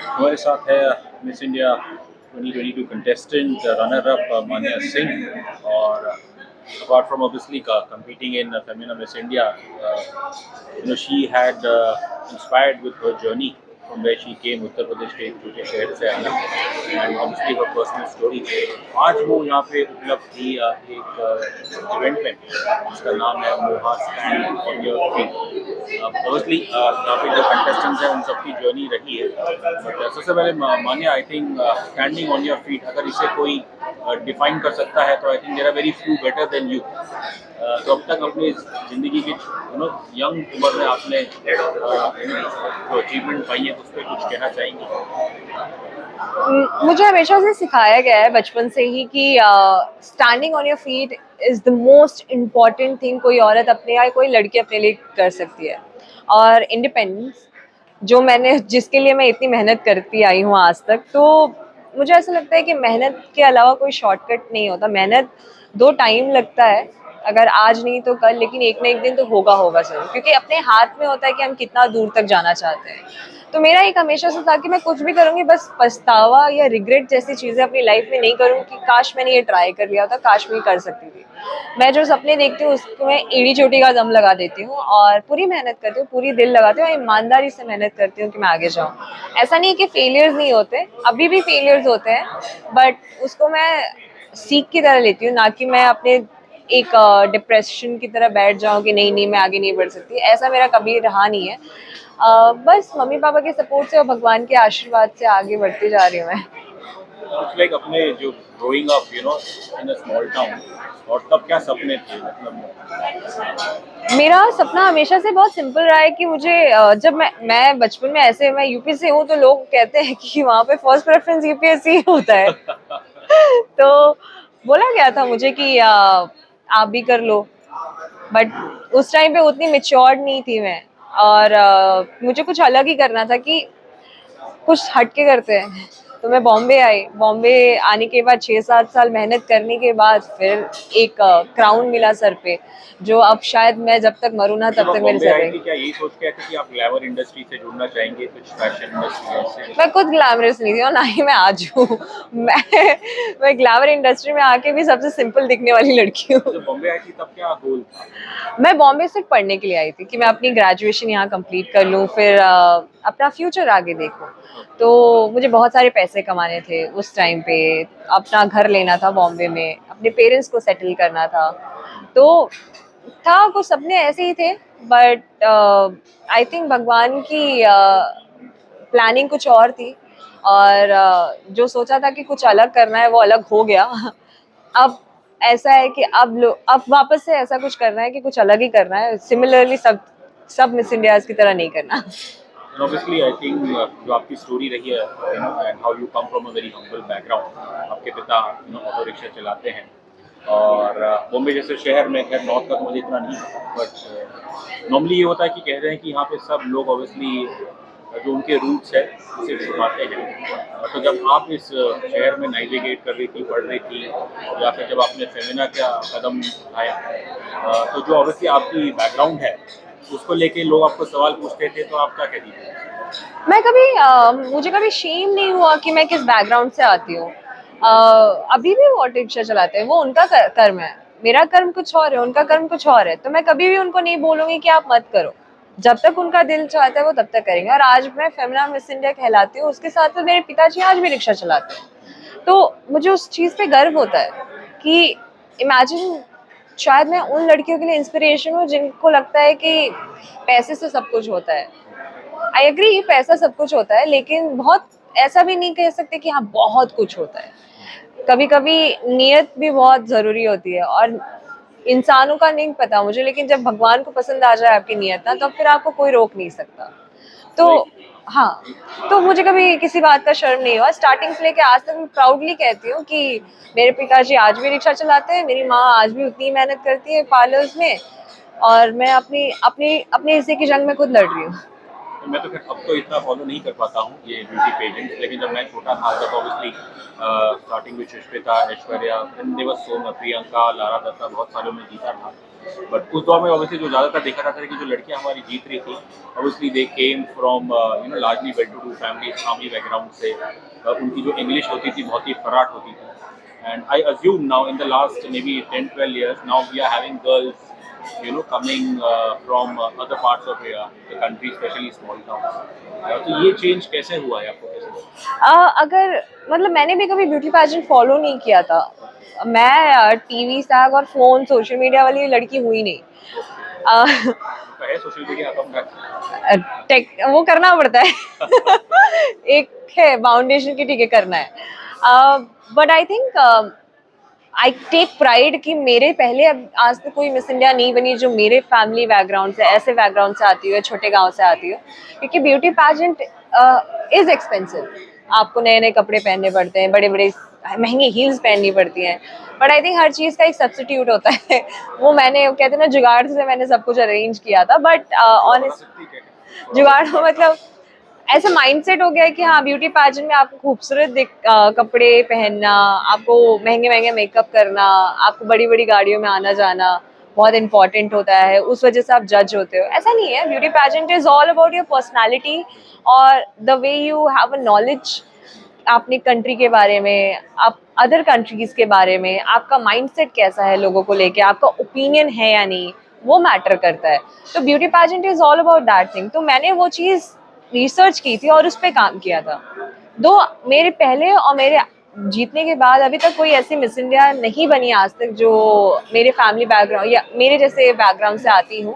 हमारे साथ है Miss India 2022 contestant runner up Manya Singh और apart from obviously competing in Femina Miss India, she had inspired with her journey from where she came, Uttar Pradesh के एक छोटे शहर से आना, and obviously her personal story. आज वो यहाँ पे उपलब्ध थी एक इवेंट में जिसका नाम है मोहा stand on your feet. obviously यहाँ पे जो कंटेस्टेंट्स हैं उन सबकी जर्नी रही है, बट सबसे पहले Manya, I think standing on your feet अगर इसे कोई डिफाइन कर सकता है तो I think there are very few better than you. तो अब तक अपनी ज़िंदगी की यंग उम्र में आपने जो अचीवमेंट पाई है उस पर कुछ कहना चाहेंगे? मुझे हमेशा से सिखाया गया है बचपन से ही कि standing on your feet is the most important thing कोई औरत अपने या कोई लड़की अपने लिए कर सकती है। और इंडिपेंडेंस जो मैंने जिसके लिए मैं इतनी मेहनत करती आई हूँ आज तक, तो मुझे ऐसा लगता है कि मेहनत के अलावा कोई शॉर्टकट नहीं होता। मेहनत दो टाइम लगता है, अगर आज नहीं तो कल, लेकिन एक ना एक दिन तो होगा होगा ज़रूर, क्योंकि अपने हाथ में होता है कि हम कितना दूर तक जाना चाहते हैं। तो मेरा एक हमेशा से था कि मैं कुछ भी करूँगी बस पछतावा या रिग्रेट जैसी चीज़ें अपनी लाइफ में नहीं करूँ कि काश मैंने ये ट्राई कर लिया होता, काश मैं कर सकती थी। मैं जो सपने देखती हूँ उसको मैं एड़ी चोटी का दम लगा देती हूँ और पूरी मेहनत करती हूँ, पूरी दिल लगाती हूँ और ईमानदारी से मेहनत करती हूँ कि मैं आगे जाऊँ। ऐसा नहीं कि फेलियर्स नहीं होते, अभी भी फेलियर्स होते हैं, बट उसको मैं सीख की तरह लेती हूँ, ना कि मैं अपने एक डिप्रेशन की तरह बैठ जाऊँ कि नहीं नहीं मैं आगे नहीं बढ़ सकती। ऐसा मेरा कभी रहा नहीं है। बस मम्मी पापा के सपोर्ट से और भगवान के आशीर्वाद से आगे बढ़ती जा रही हूँ मैं। कुछ लाइक अपने जो growing up in a small town, और तब क्या सपने थे, मतलब? मेरा सपना हमेशा से बहुत सिंपल रहा है कि मुझे जब मैं बचपन में ऐसे, मैं यूपी से हूँ तो लोग कहते हैं कि वहाँ पे फर्स्ट प्रेफरेंस यूपीएससी होता है। तो बोला गया था मुझे कि आप भी कर लो, बट उस टाइम पे उतनी मेच्योर्ड नहीं थी मैं, और मुझे कुछ अलग ही करना था कि कुछ हटके करते हैं। तो मैं बॉम्बे आई। बॉम्बे आने के बाद 6-7 साल मेहनत करने के बाद फिर एक क्राउन मिला सर पे, जो अब शायद मैं जब तक मरूँ ना तब तक मेरे बॉम्बे सर आई पे। थी क्या यही सोच के आई थी कि आप ग्लैमर इंडस्ट्री से जुड़ना चाहेंगे, कुछ फैशन इंडस्ट्री ऐसे? मैं खुद ग्लैमरस नहीं थी और ना ही मैं आज हूँ। मैं ग्लैमर इंडस्ट्री में आके भी सबसे सिंपल दिखने वाली लड़की हूँ। जब बॉम्बे आई थी तब क्या गोल था? मैं बॉम्बे सिर्फ पढ़ने के लिए आई थी कि मैं अपनी ग्रेजुएशन यहाँ कंप्लीट कर लूँ, फिर अपना फ्यूचर आगे देखूँ। तो मुझे बहुत सारे पैसे कमाने थे उस टाइम पे, अपना घर लेना था बॉम्बे में, अपने पेरेंट्स को सेटल करना था। तो था, कुछ सपने ऐसे ही थे, बट आई थिंक भगवान की प्लानिंग कुछ और थी, और जो सोचा था कि कुछ अलग करना है वो अलग हो गया। अब ऐसा है कि अब वापस से ऐसा कुछ करना है कि कुछ अलग ही करना है, सिमिलरली सब मिस इंडियाज की तरह नहीं करना। And obviously, I think जो आपकी स्टोरी रही है, and how you come from a very humble background. आपके पिता ऑटो रिक्शा चलाते हैं, और बॉम्बे जैसे शहर में, खैर नॉर्थ का तो मुझे इतना नहीं, बट नॉर्मली ये होता है कि कह रहे हैं कि यहाँ पे सब लोग ऑब्वियसली जो उनके रूट्स है उसे छुपाते हैं। तो जब आप इस शहर में नेविगेट कर रही थी, पढ़ रही थी, या फिर जब आपने फेमिना का कदम उठाया, तो जो ऑब्वियसली आपकी बैकग्राउंड है उसको लेके लोग आपको सवाल पूछते थे, तो आप क्या कहती थी? मैं कभी मुझे कभी शेम नहीं हुआ कि मैं किस बैकग्राउंड से आती हूँ। अभी भी वो ऑटो रिक्शा चलाते हैं, वो उनका कर्म है, मेरा कर्म कुछ और है, उनका कर्म कुछ और है। तो मैं कभी भी उनको नहीं बोलूंगी कि आप मत करो, जब तक उनका दिल चाहता है वो तब तक करेंगे। और आज मैं फेमिना मिस इंडिया कहलाती हूँ, उसके साथ तो मेरे पिताजी आज भी रिक्शा चलाते हैं। तो मुझे उस चीज़ पे गर्व होता है कि इमेजिन, शायद मैं उन लड़कियों के लिए इंस्पिरेशन हूँ जिनको लगता है कि पैसे से सब कुछ होता है। आई एग्री, पैसा सब कुछ होता है, लेकिन बहुत ऐसा भी नहीं कह सकते कि हाँ बहुत कुछ होता है। कभी कभी नीयत भी बहुत जरूरी होती है, और इंसानों का नहीं पता मुझे, लेकिन जब भगवान को पसंद आ जाए आपकी नीयत ना, तो फिर आपको कोई रोक नहीं सकता। तो हाँ, तो मुझे कभी किसी बात का शर्म नहीं हुआ। स्टार्टिंग से लेके आज तक मैं प्राउडली कहती हूँ कि मेरे पिताजी आज भी रिक्शा चलाते हैं, मेरी माँ आज भी उतनी मेहनत करती है पार्लर्स में, और मैं अपनी अपनी अपने हिस्से की जंग में खुद लड़ रही हूँ। तो मैं तो खैर अब तो इतना फॉलो नहीं कर पाता हूँ ये ब्यूटी पेजेंट्स, लेकिन जब मैं छोटा था तब ऑब्वियसली स्टार्टिंग में सुष्मिता, ऐश्वर्या, देवर सोम, प्रियंका, लारा दत्ता, बहुत सालों में जीता था। बट उस दौर में ऑब्वियसली जो ज़्यादातर देखा जाता है कि जो लड़कियां हमारी जीत रही थी, obviously they came from largely well to do family background से। उनकी जो इंग्लिश होती थी बहुत ही फराट होती थी। And I assume now in the last maybe 10-12 years, now we are having girls, coming from other parts of the country, especially small towns. तो ये चेंज कैसे हुआ है, आपको कैसे लगा? अगर मतलब मैंने भी कभी ब्यूटी पेजेंट फॉलो नहीं किया था। मैं टीवी स्टार और फोन सोशल मीडिया वाली लड़की हुई नहीं। अ, तो है सोशल मीडिया अकाउंट का? टेक वो करना पड़ता है। एक है फाउंडेशन की, ठीक है, करना है। But I think I take pride कि मेरे पहले अब आज तक कोई मिस इंडिया नहीं बनी जो मेरे फैमिली बैकग्राउंड से, ऐसे बैकग्राउंड से आती हो, छोटे गांव से आती हो, क्योंकि ब्यूटी पेजेंट इज एक्सपेंसिव। आपको नए नए कपड़े पहनने पड़ते हैं, बड़े बड़े महंगी हील्स पहननी पड़ती हैं। बट आई थिंक हर चीज़ का एक सब्स्टिट्यूट होता है। वो मैंने कहते हैं ना, जुगाड़ से मैंने सब कुछ अरेंज किया था। बट ऑनेस्ट जुगाड़ मतलब ऐसा माइंडसेट हो गया है कि हाँ, ब्यूटी पैजेंट में आपको खूबसूरत कपड़े पहनना, आपको महंगे महंगे मेकअप करना, आपको बड़ी बड़ी गाड़ियों में आना जाना बहुत इंपॉर्टेंट होता है। उस वजह से आप जज होते हो। ऐसा नहीं है। Beauty pageant is all about your personality और the way you have a knowledge अपनी कंट्री के बारे में, आप अदर कंट्रीज के बारे में, आपका माइंडसेट कैसा है लोगों को लेके, आपका ओपिनियन है या नहीं, वो मैटर करता है। तो beauty pageant is all about that thing. तो मैंने वो चीज़ रिसर्च की थी और उस पर काम किया था। दो मेरे पहले और मेरे जीतने के बाद अभी तक कोई ऐसी मिस इंडिया नहीं बनी आज तक जो मेरे फैमिली बैकग्राउंड या मेरे जैसे बैकग्राउंड से आती हूँ।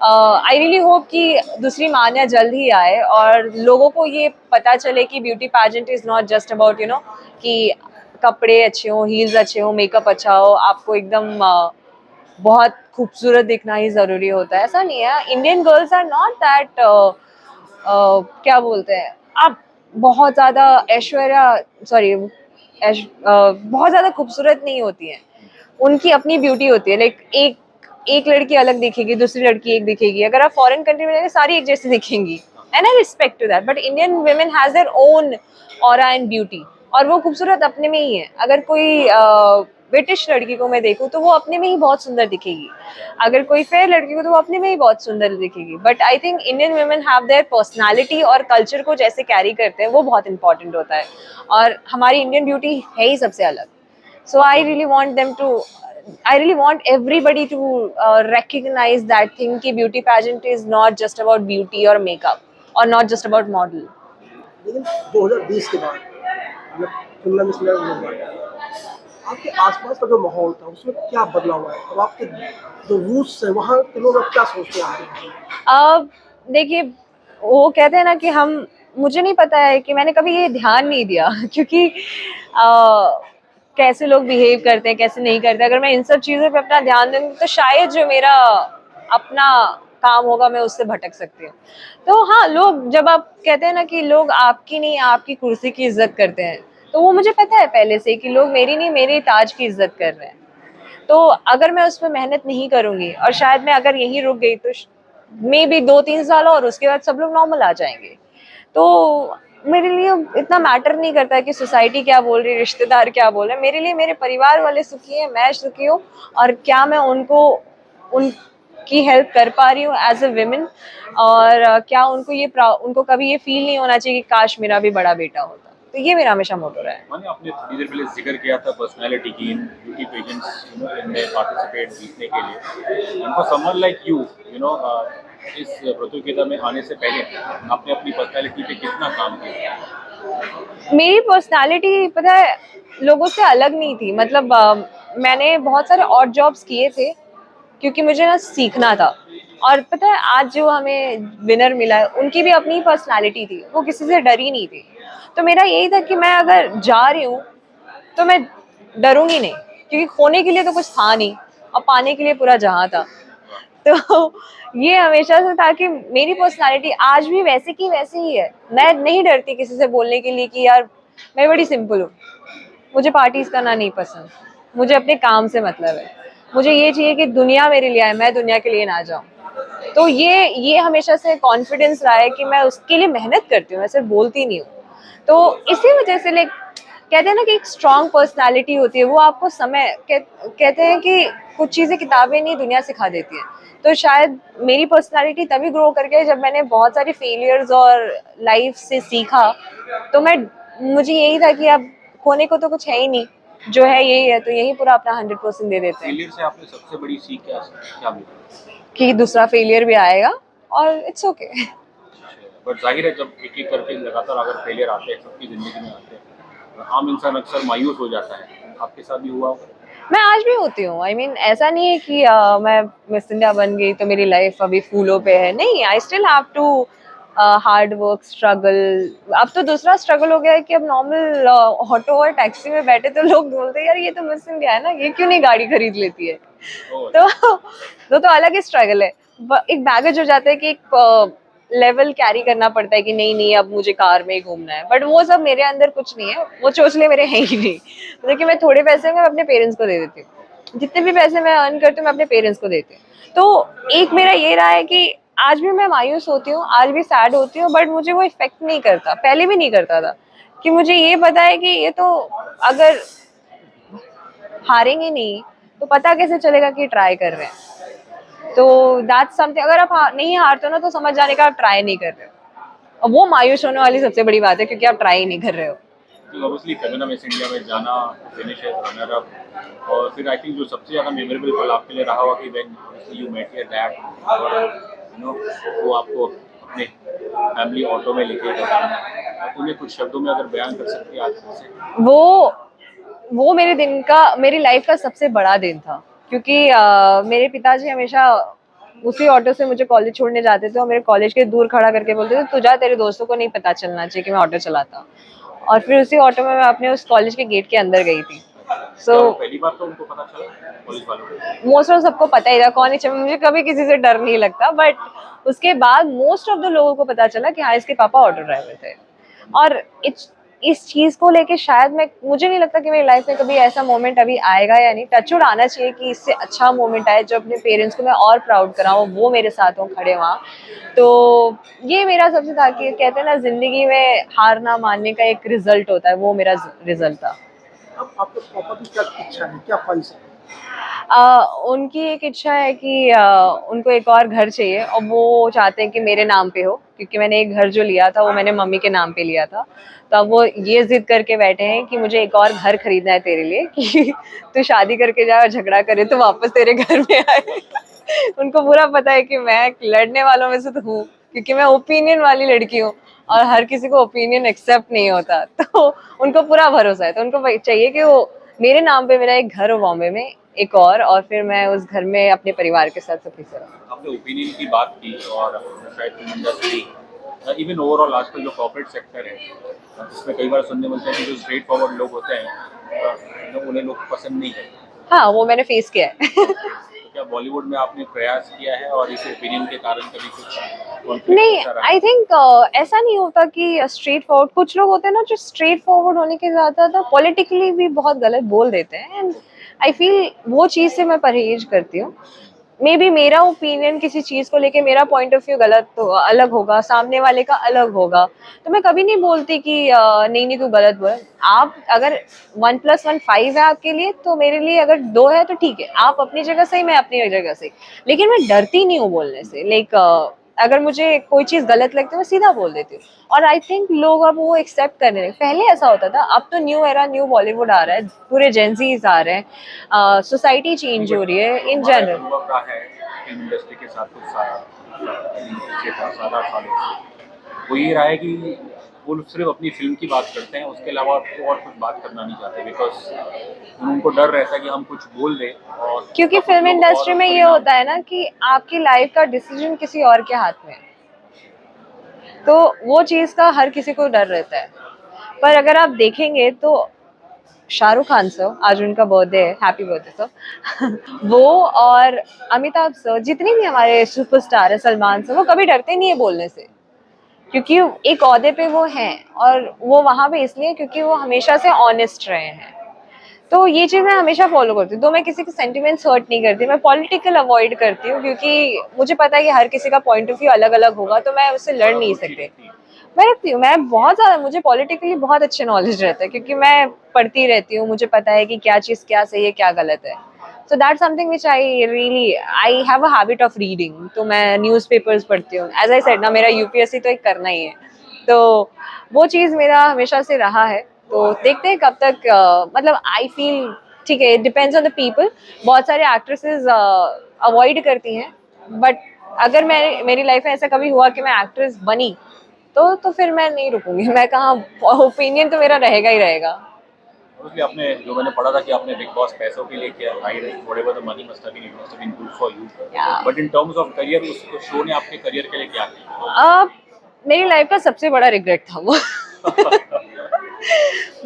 आई रियली होप कि दूसरी मान्या जल्द ही आए और लोगों को ये पता चले कि beauty pageant is not just about कि कपड़े अच्छे हों, हील्स अच्छे हों, मेकअप अच्छा हो, आपको एकदम बहुत खूबसूरत दिखना ही ज़रूरी होता है। ऐसा नहीं है। Indian girls are not that क्या बोलते हैं आप, बहुत ज़्यादा ऐश्वर्या, सॉरी, बहुत ज़्यादा खूबसूरत नहीं होती हैं। उनकी अपनी ब्यूटी होती है। लाइक एक लड़की अलग दिखेगी, दूसरी लड़की एक दिखेगी। अगर आप फॉरेन कंट्री में जाएंगे, सारी एक जैसी दिखेंगी। And I respect to that. But Indian women has their own aura and beauty, और वो खूबसूरत अपने में ही है। अगर कोई ब्रिटिश लड़की को मैं देखूँ तो वो अपने में ही बहुत सुंदर दिखेगी। अगर कोई फेयर लड़की को तो वो अपने में ही बहुत सुंदर दिखेगी। But I think Indian women have their personality और कल्चर को जैसे कैरी करते हैं वो बहुत इंपॉर्टेंट होता है। और हमारी इंडियन ब्यूटी है ही सबसे अलग। So I really want everybody to recognize that thing कि beauty pageant is not just about beauty or makeup or not just about model. लेकिन 2020 के बाद मतलब शिमला में सिलेक्ट होने के बाद आपके आसपास का जो माहौल था उसमें क्या बदलाव हुआ है? अब आपके जो रूट्स हैं वहाँ के लोग अब क्या सोचते हैं आपके बारे में? देखिए, वो कहते हैं ना कि हम, मुझे नहीं पता है कि मैंने कभी ये ध्यान नहीं दिया क्योंकि कैसे लोग बिहेव करते हैं, कैसे नहीं करते। अगर मैं इन सब चीज़ों पे अपना ध्यान दूंगी तो शायद जो मेरा अपना काम होगा मैं उससे भटक सकती हूँ। तो हाँ, लोग जब आप कहते हैं ना कि लोग आपकी नहीं आपकी कुर्सी की इज्जत करते हैं, तो वो मुझे पता है पहले से कि लोग मेरी नहीं मेरे ताज की इज्जत कर रहे हैं। तो अगर मैं उसमें मेहनत नहीं करूँगी और शायद मैं अगर यहीं रुक गई तो मे बी 2-3 साल और उसके बाद सब लोग नॉर्मल आ जाएंगे। तो मेरे लिए इतना मैटर नहीं करता है कि सोसाइटी क्या बोल रही है, रिश्तेदार क्या बोल रहे हैं। मेरे लिए मेरे परिवार वाले सुखी हैं, मैं सुखी हूँ, और क्या मैं उनको उनकी हेल्प कर पा रही हूँ एज अ विमेन, और क्या उनको कभी ये फील नहीं होना चाहिए कि काश मेरा भी बड़ा बेटा होता। तो ये मेरा हमेशा मोटो रहा है। मैंने आपने थोड़ी देर पहले जिक्र किया था पर्सनालिटी की, इन ब्यूटी पेजेंट्स इनमें पार्टिसिपेट जीतने के लिए। And for someone like you, इस प्रतियोगिता में आने से पहले आपने अपनी पर्सनालिटी पे कितना काम किया? मेरी पर्सनालिटी पता है लोगों से अलग नहीं थी। मतलब मैंने बहुत सारे ऑड जॉब्स किए थे क्योंकि मुझे ना सीखना था। और पता है आज जो हमें विनर मिला है उनकी भी अपनी पर्सनालिटी थी, वो किसी से डरी नहीं थी। तो मेरा यही था कि मैं अगर जा रही हूँ तो मैं डरूंगी नहीं, क्योंकि खोने के लिए तो कुछ था नहीं और पाने के लिए पूरा जहां था। तो ये हमेशा से था कि मेरी पर्सनालिटी आज भी वैसे की वैसे ही है। मैं नहीं डरती किसी से बोलने के लिए कि यार मैं बड़ी सिंपल हूँ, मुझे पार्टीज करना नहीं पसंद, मुझे अपने काम से मतलब है, मुझे ये चाहिए कि दुनिया मेरे लिए आए, मैं दुनिया के लिए ना जाऊँ। तो ये हमेशा से कॉन्फिडेंस रहा है कि मैं उसके लिए मेहनत करती हूँ, मैं सिर्फ बोलती नहीं हूँ। तो इसी वजह से लाइक कहते हैं ना कि एक स्ट्रांग पर्सनालिटी होती है, वो आपको कहते हैं कि कुछ चीज़ें किताबें नहीं दुनिया सिखा देती हैं। तो शायद मेरी पर्सनालिटी तभी ग्रो कर गई जब मैंने बहुत सारे फेलियर्स और लाइफ से सीखा। तो मुझे यही था कि अब खोने को तो कुछ है ही नहीं, जो है यही है, तो यही पूरा अपना 100% दे देते हैं फेलियर से आपने सबसे बड़ी सीख क्या क्या मिली? कि दूसरा फेलियर भी आएगा और इट्स ओके। बट जाहिर है जब एक एक करके लगातार अगर फेलियर आते हैं, सबकी ज़िंदगी में आते हैं, आम इंसान अक्सर मायूस हो जाता है। आपके साथ भी हुआ होगा? मैं आज भी होती हूँ। आई मीन ऐसा नहीं है कि मैं मिस इंडिया बन गई तो मेरी लाइफ अभी फूलों पे है, नहीं। I still have to hard work, struggle. अब तो दूसरा स्ट्रगल हो गया है कि अब नॉर्मल ऑटो और टैक्सी में बैठे तो लोग बोलते हैं यार ये तो मिस इंडिया है ना, ये क्यों नहीं गाड़ी खरीद लेती है। ओह, तो अलग ही स्ट्रगल है। एक बैगेज हो जाता है कि एक लेवल कैरी करना पड़ता है कि नहीं नहीं अब मुझे कार में ही घूमना है, बट वो सब मेरे अंदर कुछ नहीं है, वो चोचले मेरे हैं ही नहीं। देखिए मैं थोड़े पैसे मैं अपने पेरेंट्स को दे देती हूँ, जितने भी पैसे मैं अर्न करती हूँ मैं अपने पेरेंट्स को देती हूँ। तो एक मेरा ये रहा है कि आज भी मैं मायूस होती हूँ, आज भी सैड होती हूँ, बट मुझे वो इफेक्ट नहीं करता, पहले भी नहीं करता था। कि मुझे ये पता है कि ये तो अगर हारेंगे नहीं तो पता कैसे चलेगा कि ट्राई कर रहे हैं। तो दैट्स समथिंग, अगर आप नहीं हारते हो ना तो समझ जाने का आप ट्राई नहीं कर रहे हो, और वो मायूस होने वाली सबसे बड़ी बात है क्योंकि आप ट्राई नहीं कर रहे हो। ऑब्वियसली फेमिना मिस इंडिया में जाना, फिनिश एज रनर अप, और फिर आई थिंक जो सबसे ज़्यादा मेमोरेबल पल आपके लिए रहा होगा कि when you met your dad, और यू नो वो आपको अपने फैमिली ऑटो में लेके गए। आप उन्हें कुछ शब्दों में अगर बयान कर सकती है आज से? वो मेरी लाइफ का सबसे बड़ा दिन था, क्योंकि मेरे पिताजी हमेशा उसी ऑटो से मुझे कॉलेज छोड़ने जाते थे और मेरे कॉलेज के दूर खड़ा करके बोलते थे तू जा, तेरे दोस्तों को नहीं पता चलना चाहिए कि मैं ऑटो चलाता। और फिर उसी ऑटो में मैं अपने उस कॉलेज के गेट के अंदर गई थी। क्या वो सो पहली बार तो उनको पता चला, कॉलेज वालों को? मोस्ट ऑफ सबको पता ही था कौन है, मुझे कभी किसी से डर नहीं लगता, बट उसके बाद मोस्ट ऑफ द लोगों को पता चला कि हाँ इसके पापा ऑटो ड्राइवर थे। और इस चीज को लेके शायद मुझे नहीं लगता कि मेरी लाइफ में कभी ऐसा मोमेंट अभी आएगा या नहीं। टचवुड आना चाहिए कि इससे अच्छा मोमेंट आए जो अपने पेरेंट्स को मैं और प्राउड कराऊं, वो मेरे साथ हों खड़े वहाँ। तो ये मेरा सबसे था कि कहते हैं ना जिंदगी में हार ना मानने का एक रिजल्ट होता है, वो मेरा रिजल्ट था। अब आपके पापा की क्या इच्छा है, क्या ख्वाहिश है? उनकी एक इच्छा है कि उनको एक और घर चाहिए, और वो चाहते हैं कि मेरे नाम पे हो, क्योंकि मैंने एक घर जो लिया था वो मैंने मम्मी के नाम पे लिया था। तो अब वो ये जिद करके बैठे हैं कि मुझे एक और घर खरीदना है तेरे लिए, कि तू शादी करके जाए और झगड़ा करे तो वापस तेरे घर में आए। उनको पूरा पता है कि मैं लड़ने वालों में से तो हूँ, क्योंकि मैं ओपिनियन वाली लड़की हूँ और हर किसी को ओपिनियन एक्सेप्ट नहीं होता। तो उनको पूरा भरोसा है, तो उनको चाहिए कि वो मेरे नाम पे मेरा एक घर हो बॉम्बे में, एक और फिर मैं उस घर में अपने परिवार के साथ सुखी से रहूं। आपने ओपिनियन की बात की, और शायद फिल्म इंडस्ट्री, इवन ओवरऑल आजकल जो कॉर्पोरेट सेक्टर है, इसमें कई बार सुनने मिलता है कि जो स्ट्रेट फॉरवर्ड लोग होते हैं उन्हें लोग पसंद नहीं है। हाँ वो मैंने फेस किया है। तो क्या बॉलीवुड में आपने प्रयास किया है, और इस ओपिनियन के कारण कभी कुछ conflict नहीं, ऐसा रहा? आई थिंक ऐसा नहीं होता कि स्ट्रेट फॉरवर्ड, कुछ लोग होते हैं ना जो स्ट्रेट फॉरवर्ड होने के ज्यादा पॉलिटिकली भी बहुत गलत बोल देते हैं, एंड आई फील वो चीज़ से मैं परहेज करती हूँ। मे बी मेरा ओपिनियन किसी चीज़ को लेके, मेरा पॉइंट ऑफ व्यू गलत तो अलग होगा, सामने वाले का अलग होगा, तो मैं कभी नहीं बोलती कि नहीं नहीं तू गलत बोल। आप अगर 1+1 5 है आपके लिए, तो मेरे लिए अगर 2 है तो ठीक है, आप अपनी जगह सही, मैं अपनी जगह सही। लेकिन मैं डरती नहीं हूँ बोलने से, लाइक अगर मुझे कोई चीज़ गलत लगती है मैं सीधा बोल देती हूँ। और आई थिंक लोग अब वो एक्सेप्ट करने लगे, पहले ऐसा होता था, अब तो न्यू एरा, न्यू बॉलीवुड आ रहा है, पूरे जेंजीज आ रहे हैं, सोसाइटी चेंज हो रही है इन हमारा जनरल। अनुभव रहा है फिल्म इंडस्ट्री के साथ कुछ पीछे 7-8 सालों से, वो ये रहा है कि वो लोग सिर्फ अपनी फिल्म की बात करते हैं, उसके अलावा वो और कुछ बात करना नहीं चाहते, बिकॉज उनको डर रहता है कि हम कुछ बोल दें। और क्योंकि फिल्म इंडस्ट्री में ये होता है ना कि आपकी लाइफ का डिसीजन किसी और के हाथ में है, तो वो चीज़ का हर किसी को डर रहता है। पर अगर आप देखेंगे तो शाहरुख खान सर, आज उनका बर्थडे है, हैप्पी बर्थडे सर। वो और अमिताभ सर, जितने भी हमारे सुपरस्टार है, सलमान सर, वो कभी डरते नहीं है बोलने से, क्योंकि एक ओहदे पे वो हैं, और वो वहाँ पे इसलिए क्योंकि वो हमेशा से ऑनेस्ट रहे हैं। तो ये चीज़ मैं हमेशा फॉलो करती हूँ। तो मैं किसी के सेंटिमेंट्स हर्ट नहीं करती, मैं पॉलिटिकल अवॉइड करती हूँ, क्योंकि मुझे पता है कि हर किसी का पॉइंट ऑफ व्यू अलग अलग होगा, तो मैं उससे लड़ नहीं रुचि सकती। रहती है। मैं रखती हूँ, मैं बहुत ज़्यादा, मुझे पॉलिटिकली बहुत अच्छे नॉलेज रहता है, क्योंकि मैं पढ़ती रहती हूँ, मुझे पता है कि क्या चीज़ क्या सही है क्या गलत है। So that something which I have a habit of reading. तो मैं न्यूज़पेपर्स पढ़ती हूँ, एज आई सेड ना, मेरा यूपीएससी तो एक करना ही है, तो वो चीज़ मेरा हमेशा से रहा है। तो देखते हैं कब तक, मतलब आई फील, ठीक है, it depends on the people. बहुत सारे एक्ट्रेसेस अवॉइड करती हैं, बट अगर मैं, मेरी लाइफ में ऐसा कभी हुआ कि मैं एक्ट्रेस बनी, तो फिर मैं नहीं रुकूंगी। मैं कहाँ, ओपिनियन तो मेरा रहेगा ही रहेगा। Obviously, आपने जो मैंने पढ़ा था कि आपने बिग बॉस पैसों के लिए किया, I whatever the money must have been, it must have been good for you, Yeah. But in terms of career उस शो ने आपके करियर के लिए क्या किया? मेरी लाइफ का सबसे बड़ा रिग्रेट था वो।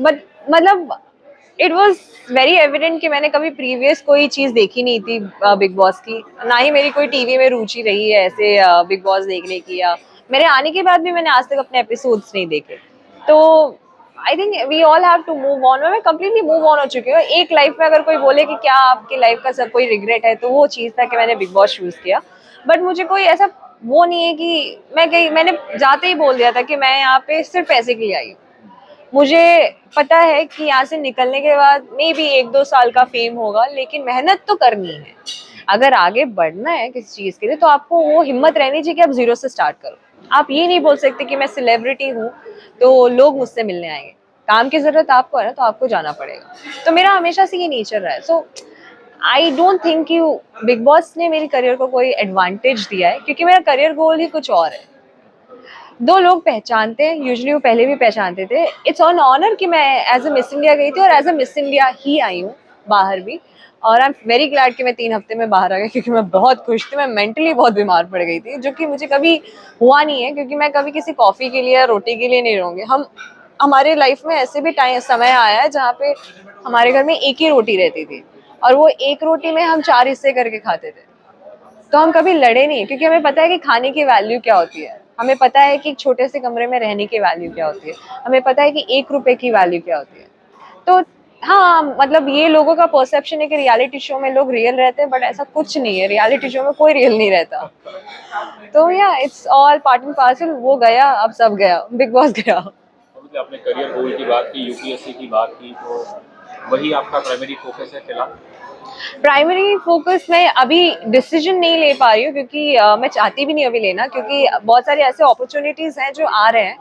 बट मतलब इट वॉज वेरी एविडेंट कि मैंने कभी प्रीवियस कोई चीज़ देखी नहीं थी बिग बॉस की, ना ही मेरी कोई टीवी में रुचि रही है ऐसे बिग बॉस देखने की, या मेरे आने के बाद भी मैंने आज तक अपने एपिसोड्स नहीं देखे। तो I think we all have to move on. मैं कंप्लीटली मूव ऑन हो चुकी हूँ। एक लाइफ में अगर कोई बोले कि क्या आपकी लाइफ का सब कोई रिग्रेट है, तो वो चीज़ था कि मैंने बिग बॉस चूज किया। बट मुझे कोई ऐसा वो नहीं है कि मैंने जाते ही बोल दिया था कि मैं यहाँ पे सिर्फ पैसे के लिए आई हूँ। मुझे पता है कि यहाँ से निकलने के बाद मे बी 1-2 साल का फेम होगा, लेकिन मेहनत तो करनी है। अगर आगे बढ़ना है किसी चीज़ के लिए, तो आपको वो हिम्मत रहनी चाहिए कि आप जीरो से स्टार्ट करो। आप ये नहीं बोल सकते कि मैं सेलिब्रिटी हूँ तो लोग मुझसे मिलने आएंगे। काम की ज़रूरत आपको है ना, तो आपको जाना पड़ेगा। तो मेरा हमेशा से ये नेचर रहा है। सो आई डोंट थिंक कि बिग बॉस ने मेरी करियर को कोई एडवांटेज दिया है, क्योंकि मेरा करियर गोल ही कुछ और है। दो लोग पहचानते हैं, यूजुअली वो पहले भी पहचानते थे। इट्स ऑन ऑनर कि मैं एज अ मिस इंडिया गई थी, और एज अ मिस इंडिया ही आई हूँ बाहर भी। और आई एम वेरी ग्लैड कि मैं 3 हफ्ते में बाहर आ गई, क्योंकि मैं बहुत खुश थी। मैं मेंटली बहुत बीमार पड़ गई थी, जो कि मुझे कभी हुआ नहीं है, क्योंकि मैं कभी किसी कॉफ़ी के लिए या रोटी के लिए नहीं रहूँगी। हमारे लाइफ में ऐसे भी समय आया है जहाँ पे हमारे घर में एक ही रोटी रहती थी, और वो एक रोटी में हम 4 हिस्से करके खाते थे। तो हम कभी लड़े नहीं, क्योंकि हमें पता है कि खाने की वैल्यू क्या होती है। हमें पता है कि एक छोटे से कमरे में रहने की वैल्यू क्या होती है। हमें पता है कि 1 रुपए की वैल्यू क्या होती है। तो हाँ, मतलब ये लोगों का परसेप्शन है कि रियलिटी शो में लोग रियल रहते हैं, बट ऐसा कुछ नहीं है। रियलिटी शो में कोई रियल नहीं रहता। तो या it's all part and parcel. वो गया, अब सब गया, बिग बॉस गया। Obviously, आपने करियर गोल की बात की, यूपीएससी की बात की, तो वही आपका प्राइमरी फोकस है फिलहाल? प्राइमरी फोकस मैं अभी डिसीजन नहीं ले पा रही हूँ, क्योंकि मैं चाहती भी नहीं अभी लेना, क्योंकि बहुत सारे ऐसे अपॉर्चुनिटीज हैं जो आ रहे हैं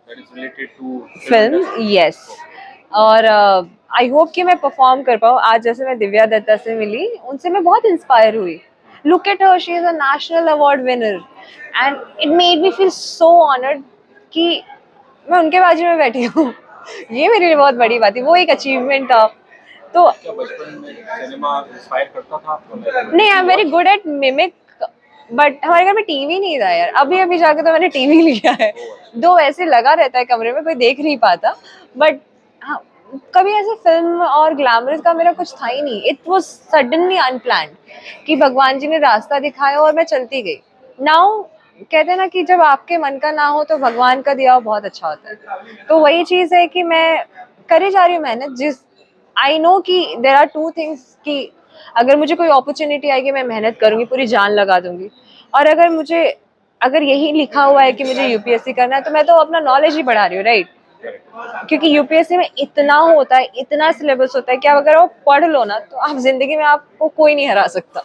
That is related to film film. industry? Yes. और आई होप कि मैं परफॉर्म कर पाऊँ। आज जैसे मैं दिव्या दत्ता से मिली, उनसे मैं बहुत इंस्पायर हुई। Look at her, she is a national award winner, and it made me feel so honoured कि मैं उनके बाजू में बैठी हूँ। ये मेरे लिए बहुत बड़ी बात थी, वो एक अचीवमेंट था। तो क्या बचपन में सिनेमा इंस्पायर करता था आपको? नहीं, I am very good at mimic, but हमारे घर में टीवी नहीं था यार। अभी अभी जाके तो मैंने टीवी लिया है। दो ऐसे लगा रहता है कमरे में, कोई देख नहीं पाता। बट हाँ, कभी ऐसे फिल्म और ग्लैमरस का मेरा कुछ था ही नहीं। इट वाज सडनली अनप्लान्ड कि भगवान जी ने रास्ता दिखाया और मैं चलती गई। नाउ कहते हैं ना कि जब आपके मन का ना हो तो भगवान का दिया हुआ बहुत अच्छा होता है। तो वही चीज़ है कि मैं करे जा रही हूँ मेहनत। जिस आई नो कि देर आर टू थिंग्स, कि अगर मुझे कोई अपॉर्चुनिटी आएगी मैं मेहनत करूंगी, पूरी जान लगा दूंगी। और अगर यही लिखा हुआ है कि मुझे यूपीएससी करना है, तो मैं तो अपना नॉलेज ही बढ़ा रही हूँ, राइट? क्योंकि यूपीएससी में इतना होता है, इतना सिलेबस होता है कि आप अगर वो पढ़ लो ना, तो आप जिंदगी में आपको कोई नहीं हरा सकता।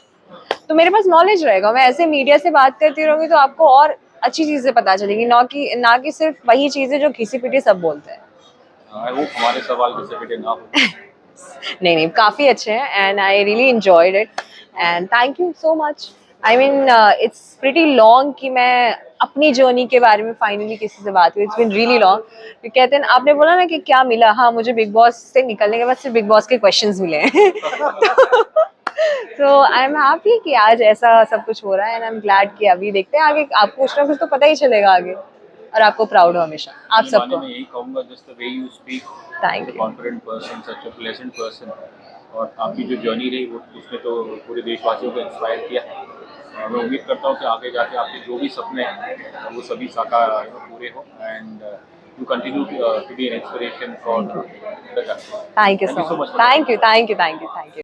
तो मेरे पास नॉलेज रहेगा। मैं ऐसे मीडिया से बात करती रहूंगी तो आपको और अच्छी चीजें पता चलेगी, ना कि सिर्फ वही चीजें जो घिसी पिटी सब बोलते हैं। आई होप हमारे सवाल किसी पे ना हो। नहीं, काफ़ी अच्छे हैं, and I really enjoyed it, and thank you so much. I mean it's pretty long कि मैं अपनी जर्नी के बारे में फाइनली किसी से बात हुई। It's been really long. कहते हैं, आपने बोला ना कि क्या मिला, हाँ, मुझे बिग बॉस से निकलने के बाद सिर्फ बिग बॉस के क्वेश्चंस मिले हैं। तो आई एम हैप्पी कि आज ऐसा सब कुछ हो रहा है, एंड आई एम ग्लैड कि अभी देखते हैं आगे। आपको कुछ ना कुछ तो पता ही चलेगा आगे, और आपको प्राउड हो हमेशा आप सबको। मैं यही कहूँगा, just the way you speak, thank you. Confident person, such a pleasant person. और आपकी जो जर्नी रही वो उसने तो पूरे देशवासियों को इंस्पायर किया। मैं उम्मीद करता हूँ कि आगे जाके आपके जो भी सपने हैं वो सभी साकार पूरे हो। And you continue to be an inspiration for the country. Thank you Thank so you so much. much for Thank you.